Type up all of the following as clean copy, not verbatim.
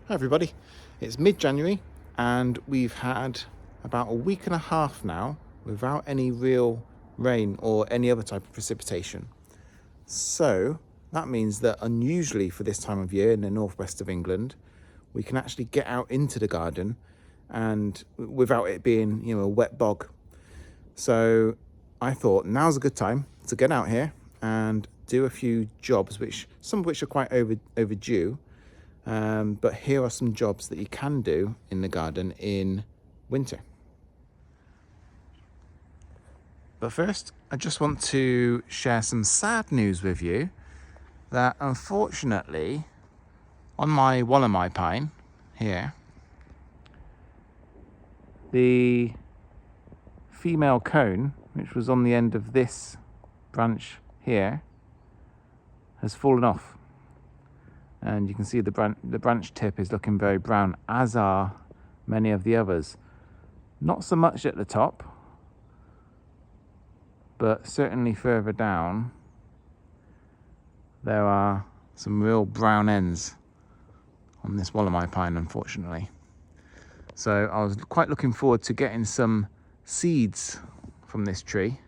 Hi everybody, it's mid-January and we've had about a week and a half now without any real rain or any other type of precipitation. So that means that unusually for this time of year in the northwest of England, we can actually get out into the garden and without it being, a wet bog. So I thought now's a good time to get out here and do a few jobs, some of which are quite overdue. But here are some jobs that you can do in the garden in winter. But first, I just want to share some sad news with you that unfortunately on my Wallamai pine here, the female cone, which was on the end of this branch here, has fallen off. And you can see the branch tip is looking very brown, as are many of the others. Not so much at the top, but certainly further down there are some real brown ends on this Wallamai pine, unfortunately. So I was quite looking forward to getting some seeds from this tree,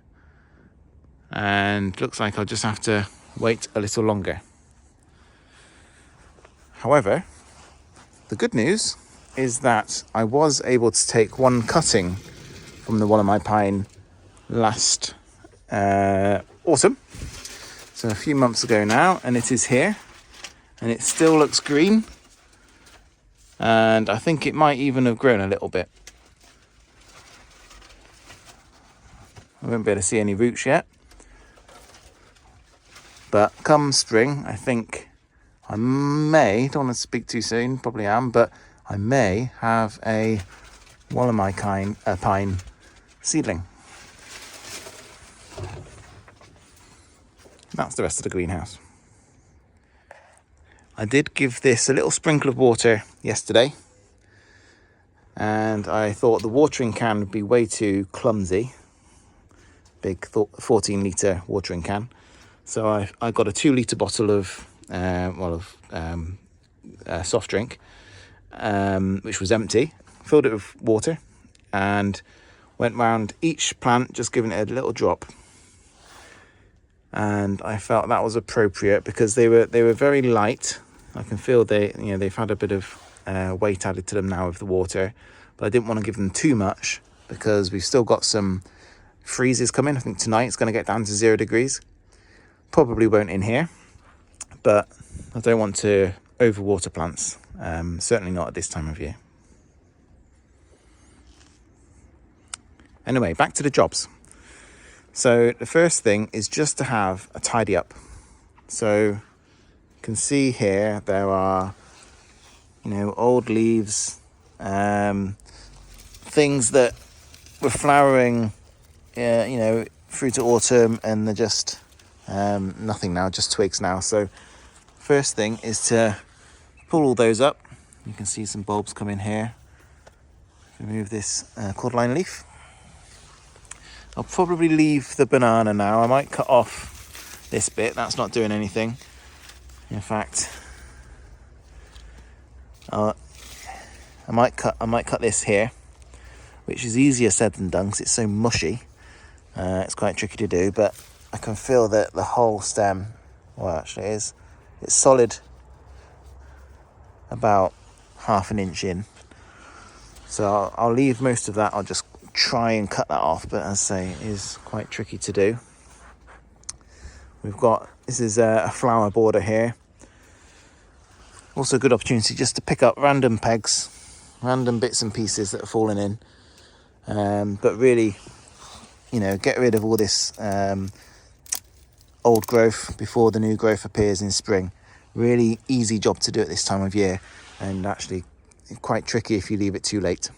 and looks like I'll just have to wait a little longer. However, the good news is that I was able to take one cutting from the Wallamai pine last autumn, so a few months ago now, and it is here, and it still looks green, and I think it might even have grown a little bit. I won't be able to see any roots yet, but come spring, I think I don't want to speak too soon, probably am, but I may have a Wallamai pine seedling. That's the rest of the greenhouse. I did give this a little sprinkle of water yesterday, and I thought the watering can would be way too clumsy. Big 14 litre watering can. So I got a 2 litre bottle of soft drink, which was empty, filled it with water, and went round each plant just giving it a little drop. And I felt that was appropriate because they were very light. I can feel they've had a bit of weight added to them now with the water, but I didn't want to give them too much because we've still got some freezes coming. I think tonight it's going to get down to 0 degrees. Probably won't in here, but I don't want to overwater plants, certainly not at this time of year. Anyway, back to the jobs. So the first thing is just to have a tidy up. So you can see here there are, old leaves, things that were flowering, through to autumn, and they're just nothing now, just twigs now. So first thing is to pull all those up. You can see some bulbs come in here. Remove this cordyline leaf. I'll probably leave the banana now. I might cut off this bit. That's not doing anything. In fact, I might cut this here, which is easier said than done because it's so mushy. It's quite tricky to do, but I can feel that the whole stem, actually it's solid about half an inch in. So I'll leave most of that. I'll just try and cut that off, but as I say, it is quite tricky to do. This is a flower border here. Also a good opportunity just to pick up random pegs, random bits and pieces that are falling in. But really, get rid of all this old growth before the new growth appears in spring. Really easy job to do at this time of year, and actually quite tricky if you leave it too late.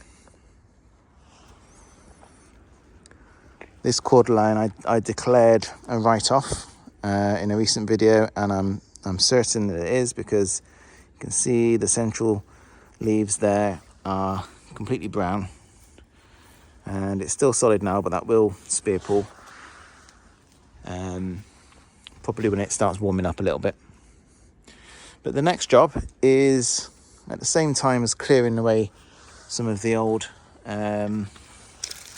This cordyline I declared a write-off in a recent video, and I'm certain that it is, because you can see the central leaves there are completely brown, and it's still solid now, but that will spear pull probably when it starts warming up a little bit. But the next job is at the same time as clearing away some of the old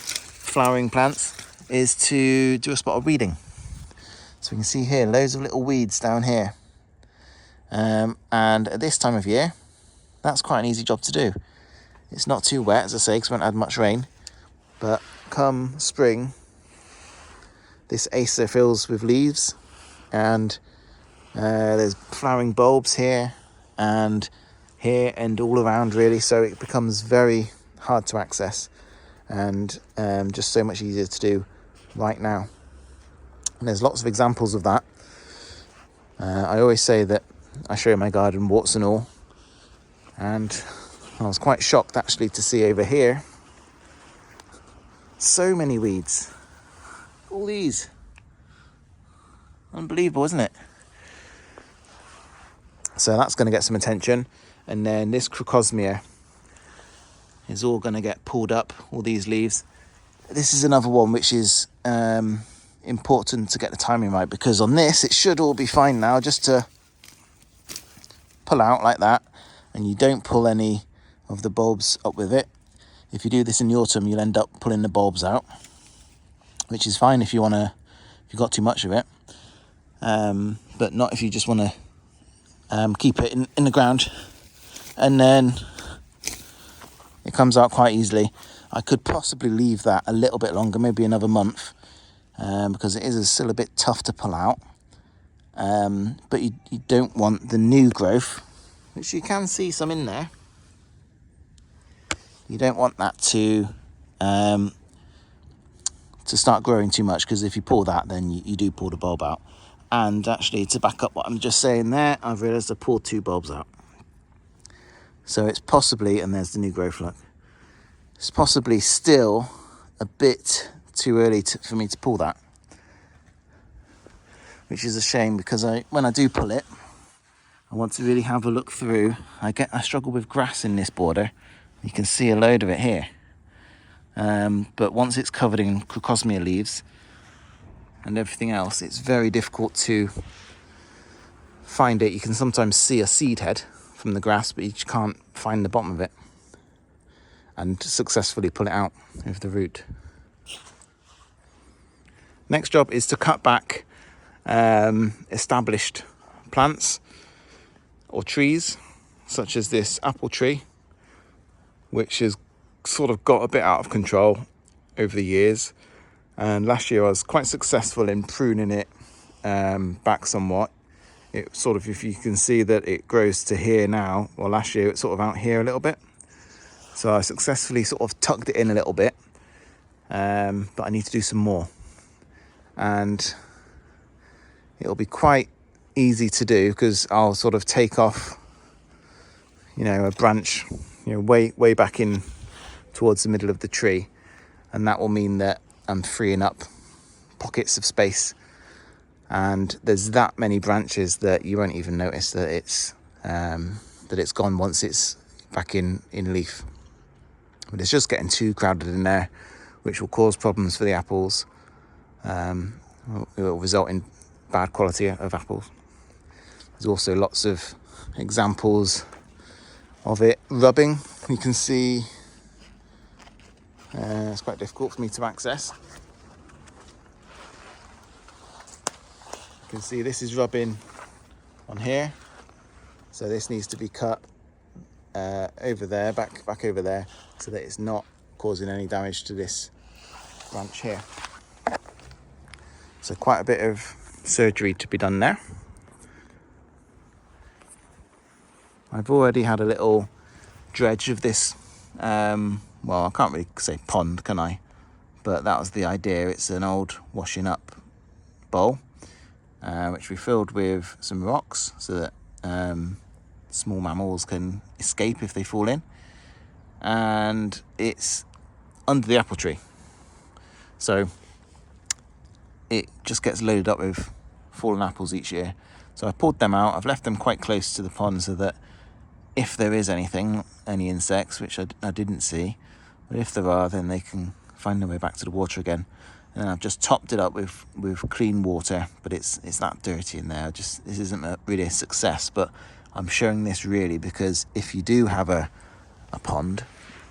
flowering plants, is to do a spot of weeding. So we can see here loads of little weeds down here, and at this time of year that's quite an easy job to do. It's not too wet, as I say, because we haven't had much rain, but come spring this acer fills with leaves, and there's flowering bulbs here and here and all around really, so it becomes very hard to access and just so much easier to do right now. And there's lots of examples of that. I always say that I show my garden warts and all, and I was quite shocked actually to see over here so many weeds. All these. Unbelievable, isn't it? So that's going to get some attention, and then this crocosmia is all going to get pulled up, all these leaves. This is another one which is important to get the timing right, because on this it should all be fine now, just to pull out like that, and you don't pull any of the bulbs up with it. If you do this in the autumn, you'll end up pulling the bulbs out, which is fine if you've got too much of it, but not if you just want to keep it in the ground, and then it comes out quite easily. I could possibly leave that a little bit longer, maybe another month, because it is still a bit tough to pull out, but you don't want the new growth, which you can see some in there. You don't want that to start growing too much, because if you pull that, then you do pull the bulb out. And actually, to back up what I'm just saying there, I've realised I pulled 2 bulbs out. So it's possibly, and there's the new growth, look, it's possibly still a bit too early for me to pull that, which is a shame, because when I do pull it, I want to really have a look through. I struggle with grass in this border. You can see a load of it here, but once it's covered in crocosmia leaves and everything else, it's very difficult to find it. You can sometimes see a seed head from the grass, but you just can't find the bottom of it and successfully pull it out with the root. Next job is to cut back established plants or trees, such as this apple tree, which has sort of got a bit out of control over the years. And last year I was quite successful in pruning it back somewhat. It sort of, if you can see that it grows to here now, well, last year it's sort of out here a little bit. So I successfully sort of tucked it in a little bit, but I need to do some more. And it'll be quite easy to do, because I'll sort of take off, a branch, way back in towards the middle of the tree, and that will mean that I'm freeing up pockets of space, and there's that many branches that you won't even notice that it's gone once it's back in leaf. But it's just getting too crowded in there, which will cause problems for the apples. It will result in bad quality of apples. There's also lots of examples of it rubbing. You can see it's quite difficult for me to access. You can see this is rubbing on here, so this needs to be cut over there, back over there, so that it's not causing any damage to this branch here. So quite a bit of surgery to be done there. I've already had a little dredge of this, well, I can't really say pond, can I? But that was the idea. It's an old washing up bowl, which we filled with some rocks so that small mammals can escape if they fall in. And it's under the apple tree. So it just gets loaded up with fallen apples each year. So I pulled them out. I've left them quite close to the pond so that if there is anything, any insects, which I didn't see, but if there are, then they can find their way back to the water again. And I've just topped it up with clean water, but it's that dirty in there. This isn't really a success, but I'm showing this really because if you do have a pond,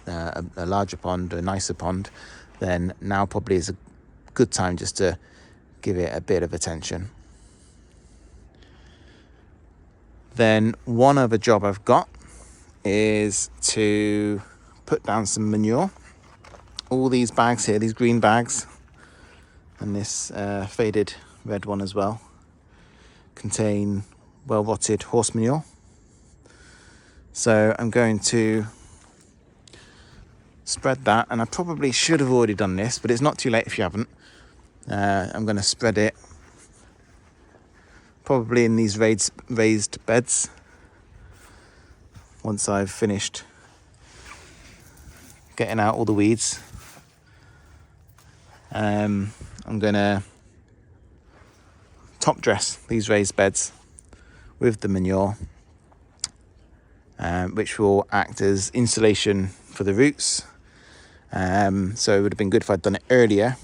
a larger pond, a nicer pond, then now probably is a good time just to give it a bit of attention. Then one other job I've got is to put down some manure. All these bags here, these green bags, and this faded red one as well, contain well rotted horse manure. So I'm going to spread that, and I probably should have already done this, but it's not too late if you haven't. I'm going to spread it probably in these raised beds once I've finished getting out all the weeds. I'm going to top dress these raised beds with the manure, which will act as insulation for the roots. So it would have been good if I'd done it earlier,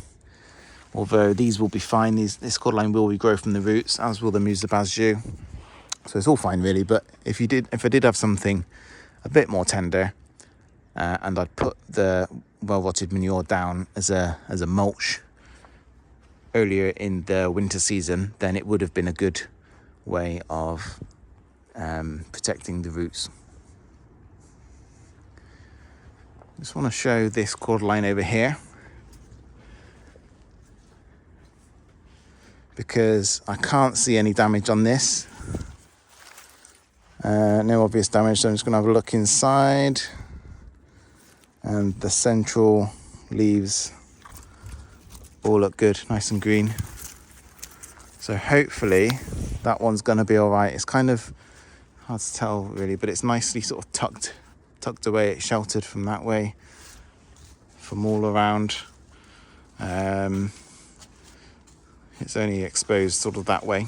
although these will be fine. This cordyline will regrow from the roots, as will the Musabasju. So it's all fine really, but if I did have something a bit more tender, and I'd put the well-rotted manure down as a mulch earlier in the winter season, then it would have been a good way of protecting the roots. Just want to show this cordyline over here, because I can't see any damage on this. No obvious damage, so I'm just going to have a look inside. And the central leaves all look good, nice and green. So hopefully that one's going to be all right. It's kind of hard to tell really, but it's nicely sort of tucked away. It's sheltered from that way, from all around. It's only exposed sort of that way.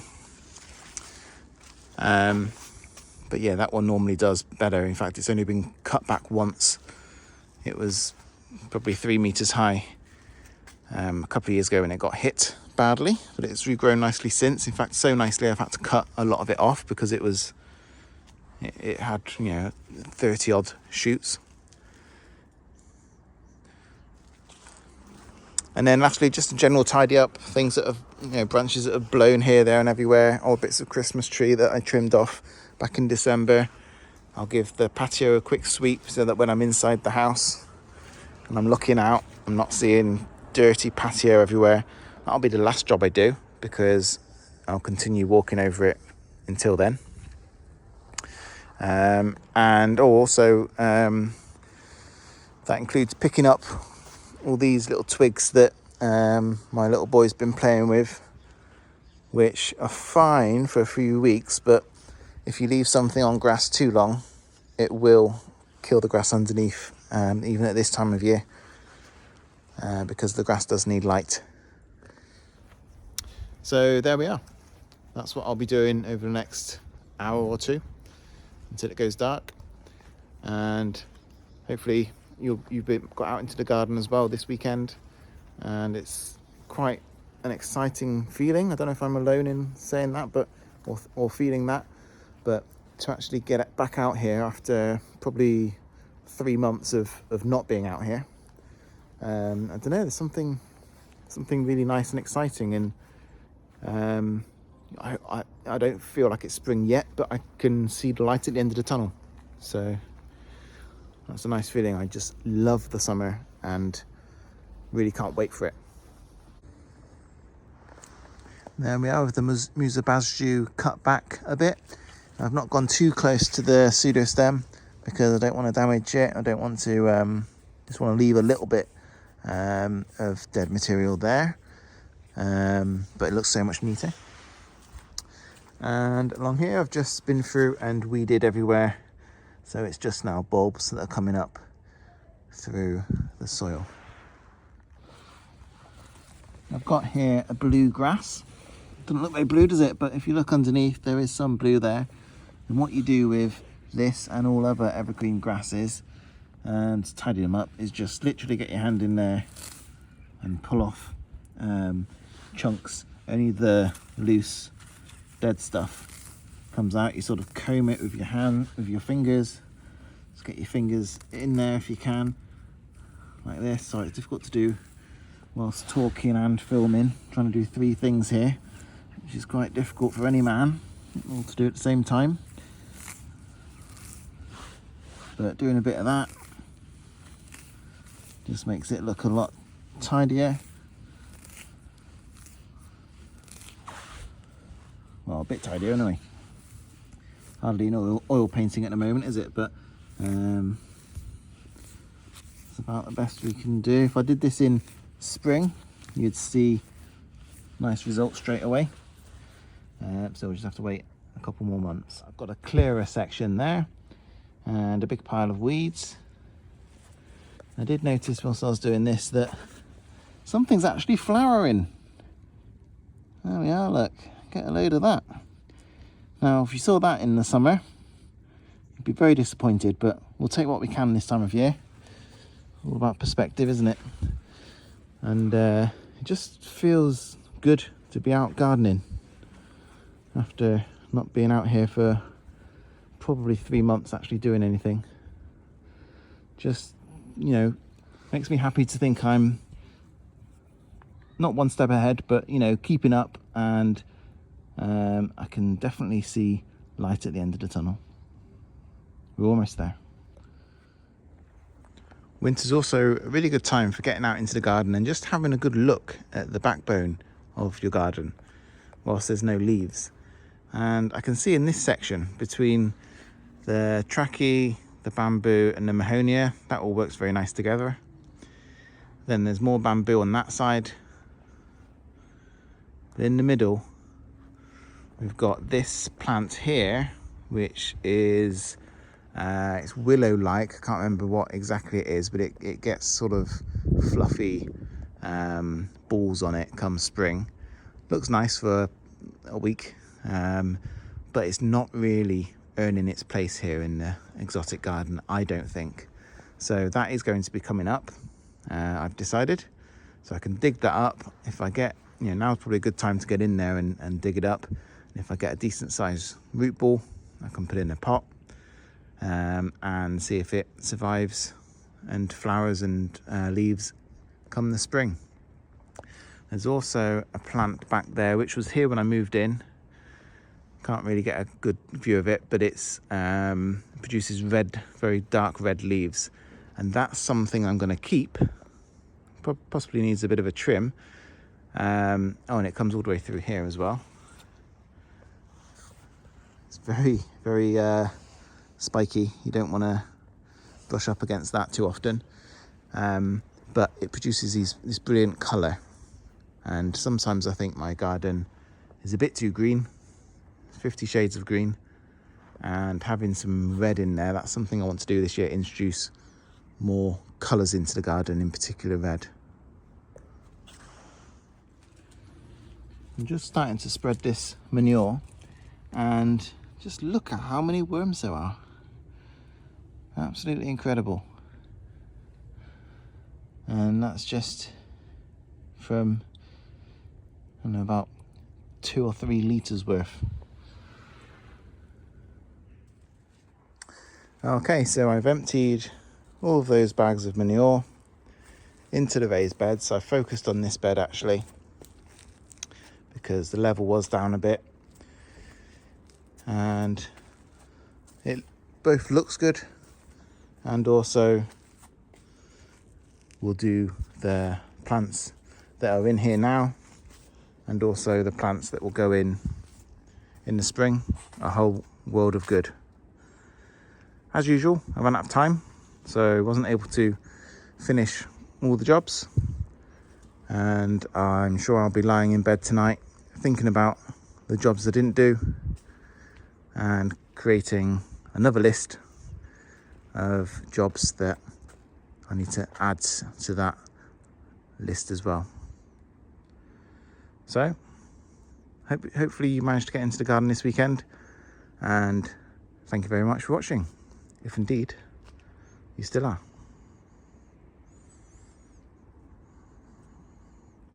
But yeah, that one normally does better. In fact, it's only been cut back once. It was probably 3 meters high a couple of years ago when it got hit badly, but it's regrown nicely since. In fact, so nicely I've had to cut a lot of it off because it had 30 odd shoots. And then lastly, just a general tidy up, things that have branches that have blown here, there and everywhere, old bits of Christmas tree that I trimmed off back in December. I'll give the patio a quick sweep so that when I'm inside the house and I'm looking out, I'm not seeing dirty patio everywhere. That'll be the last job I do, because I'll continue walking over it until then. And also that includes picking up all these little twigs that my little boy's been playing with, which are fine for a few weeks, but if you leave something on grass too long, it will kill the grass underneath, even at this time of year, because the grass does need light. So there we are. That's what I'll be doing over the next hour or two until it goes dark. And hopefully you've got out into the garden as well this weekend, and it's quite an exciting feeling. I don't know if I'm alone in saying that, but or feeling that, but to actually get it back out here after probably 3 months of not being out here, I don't know, there's something really nice and exciting. And I don't feel like it's spring yet, but I can see the light at the end of the tunnel, so that's a nice feeling. I just love the summer and really can't wait for it. There we are with the Musabasju cut back a bit. I've not gone too close to the pseudostem because I don't want to damage it. I don't want to, just want to leave a little bit of dead material there. But it looks so much neater. And along here I've just been through and weeded everywhere. So it's just now bulbs that are coming up through the soil. I've got here a blue grass. Doesn't look very blue, does it? But if you look underneath, there is some blue there. And what you do with this and all other evergreen grasses and tidy them up is just literally get your hand in there and pull off chunks. Only the loose dead stuff comes out. You sort of comb it with your hand, with your fingers. Just get your fingers in there if you can, like this. Sorry, it's difficult to do whilst talking and filming, trying to do 3 things here, which is quite difficult for any man all to do at the same time. But doing a bit of that just makes it look a lot tidier. Well, a bit tidier anyway. Hardly any oil painting at the moment, is it? But it's about the best we can do. If I did this in spring, you'd see nice results straight away. So we'll just have to wait a couple more months. I've got a clearer section there and a big pile of weeds. I did notice whilst I was doing this that something's actually flowering. There we are, look, get a load of that. Now, if you saw that in the summer, you'd be very disappointed, but we'll take what we can this time of year. All about perspective, isn't it? And it just feels good to be out gardening after not being out here for probably 3 months actually doing anything. Just, you know, makes me happy to think I'm not one step ahead, but, you know, keeping up, and I can definitely see light at the end of the tunnel. We're almost there. Winter's also a really good time for getting out into the garden and just having a good look at the backbone of your garden whilst there's no leaves. And I can see in this section between the trachea, the bamboo and the mahonia, that all works very nice together. Then there's more bamboo on that side. In the middle we've got this plant here, which is it's willow-like. I can't remember what exactly it is, but it gets sort of fluffy balls on it come spring. Looks nice for a week, but it's not really earning its place here in the exotic garden, I don't think. So that is going to be coming up, I've decided. So I can dig that up if I get, you know, now's probably a good time to get in there and dig it up. And if I get a decent sized root ball, I can put it in a pot and see if it survives and flowers and leaves come the spring. There's also a plant back there which was here when I moved in. Can't really get a good view of it, but it's produces red, very dark red leaves, and that's something I'm going to keep. Possibly needs a bit of a trim. Oh, and it comes all the way through here as well. It's very, very spiky. You don't want to brush up against that too often. But it produces this brilliant colour. And sometimes I think my garden is a bit too green. 50 shades of green. And having some red in there, that's something I want to do this year, introduce more colours into the garden, in particular red. I'm just starting to spread this manure, and just look at how many worms there are. Absolutely incredible. And that's just from, I don't know, about 2 or 3 litres worth. Okay, so I've emptied all of those bags of manure into the raised beds. I focused on this bed actually because the level was down a bit, and it both looks good and also will do the plants that are in here now and also the plants that will go in the spring. A whole world of good. As usual, I ran out of time, so I wasn't able to finish all the jobs, and I'm sure I'll be lying in bed tonight thinking about the jobs I didn't do and creating another list of jobs that I need to add to that list as well. So hopefully you managed to get into the garden this weekend, and thank you very much for watching, if indeed you still are.